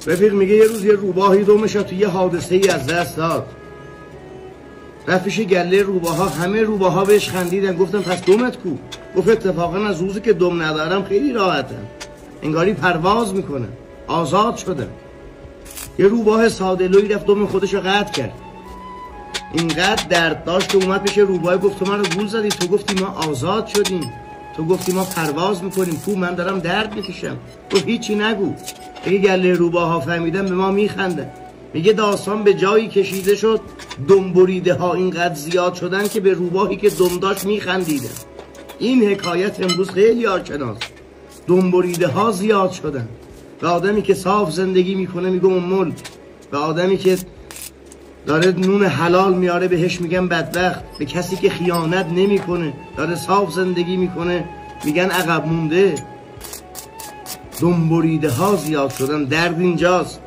رفیق میگه یه روز یه روباهی دومش تو یه حادثه ای از دست داد. رفتش گله روباها، همه روباها بهش خندیدن، گفتن پس دومت کو؟ گفت اتفاقا از روزی که دم ندارم خیلی راحتم، انگاری پرواز میکنم، آزاد شدم. یه روباه ساده لوی رفت دم خودشو قطع کرد، اینقدر درد داشت که اومد پیش روباه گفت تو منو گول زدی، تو گفتی ما آزاد شدیم، تو گفتی ما پرواز میکنیم، کو من دارم درد میکشم، تو هیچی نگو. اگه گله روباها فهمیدن به ما میخندن. میگه داستان به جایی کشیده شد دم بریده ها اینقدر زیاد شدن که به روباهی که دم داشت میخندیدن. این حکایت امروز خیلی آشناس. دم بریده ها زیاد شدن. و آدمی که صاف زندگی میکنه میگه مول، و آدمی که داره نون حلال میاره بهش میگن بدبخت. به کسی که خیانت نمیکنه داره صاف زندگی میکنه میگن عقب مونده. دم بریده ها زیاد شدن. درد اینجاست.